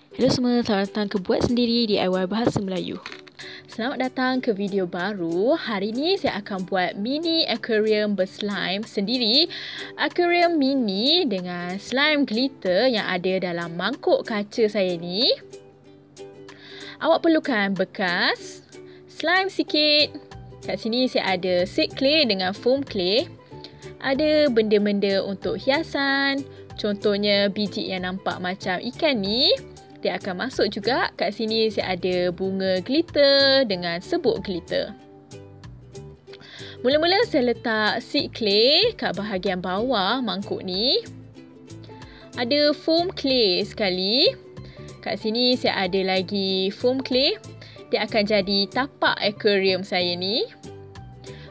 Hello semua, selamat datang ke Buat Sendiri DIY Bahasa Melayu. Selamat datang ke video baru. Hari ni saya akan buat mini aquarium berslime sendiri. Aquarium mini dengan slime glitter yang ada dalam mangkuk kaca saya ni. Awak perlukan bekas, slime sikit. Kat sini saya ada seed clay dengan foam clay. Ada benda-benda untuk hiasan. Contohnya biji yang nampak macam ikan ni. Dia akan masuk juga. Kat sini saya ada bunga glitter dengan sebuk glitter. Mula-mula saya letak seed clay kat bahagian bawah mangkuk ni. Ada foam clay sekali. Kat sini saya ada lagi foam clay. Dia akan jadi tapak aquarium saya ni.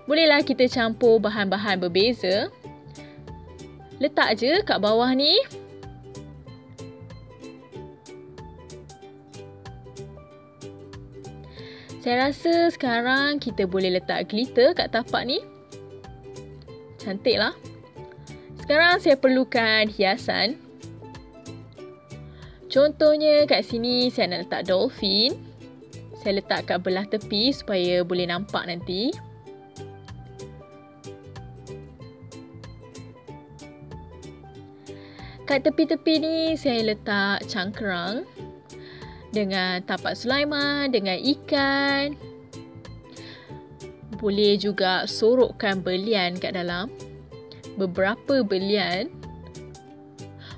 Bolehlah kita campur bahan-bahan berbeza. Letak je kat bawah ni. Saya rasa sekarang kita boleh letak glitter kat tapak ni. Cantik lah. Sekarang saya perlukan hiasan. Contohnya kat sini saya nak letak dolphin. Saya letak kat belah tepi supaya boleh nampak nanti. Kat tepi-tepi ni saya letak cangkerang. Dengan tapak sulaiman, dengan ikan. Boleh juga sorokkan belian kat dalam. Beberapa belian.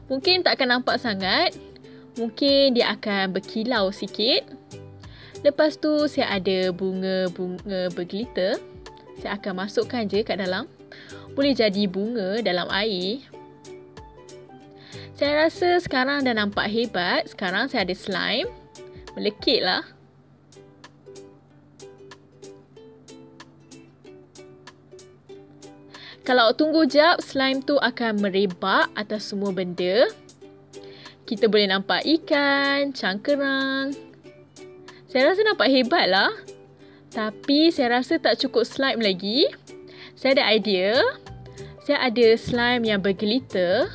Mungkin tak akan nampak sangat. Mungkin dia akan berkilau sikit. Lepas tu saya ada bunga-bunga berglitter. Saya akan masukkan je kat dalam. Boleh jadi bunga dalam air. Saya rasa sekarang dah nampak hebat. Sekarang saya ada slime. Melekit lah. Kalau tunggu jap, slime tu akan merebak atas semua benda. Kita boleh nampak ikan, cangkerang. Saya rasa nampak hebat lah. Tapi saya rasa tak cukup slime lagi. Saya ada idea. Saya ada slime yang berglitter.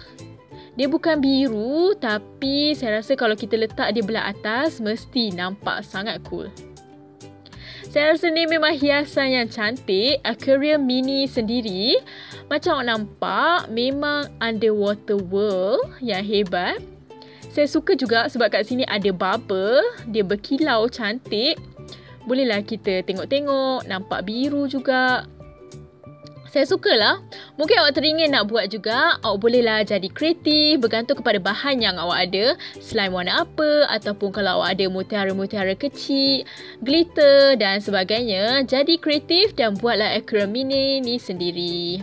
Dia bukan biru, tapi saya rasa kalau kita letak di belah atas, mesti nampak sangat cool. Saya rasa ni memang hiasan yang cantik, aquarium mini sendiri. Macam awak nampak, memang underwater world yang hebat. Saya suka juga sebab kat sini ada bubble, dia berkilau cantik. Bolehlah kita tengok-tengok, nampak biru juga. Saya sukalah. Mungkin awak teringin nak buat juga. Awak bolehlah jadi kreatif bergantung kepada bahan yang awak ada. Slime warna apa ataupun kalau awak ada mutiara-mutiara kecil, glitter dan sebagainya. Jadi kreatif dan buatlah aquarium mini ni sendiri.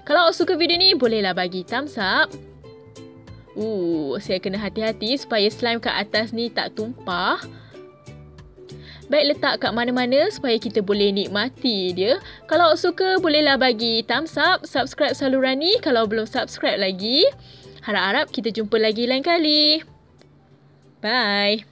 Kalau awak suka video ni, bolehlah bagi thumbs up. Saya kena hati-hati supaya slime kat atas ni tak tumpah. Baik, letak kat mana-mana supaya kita boleh nikmati dia. Kalau awak suka, bolehlah bagi thumbs up. Subscribe saluran ni kalau belum subscribe lagi. Harap-harap kita jumpa lagi lain kali. Bye.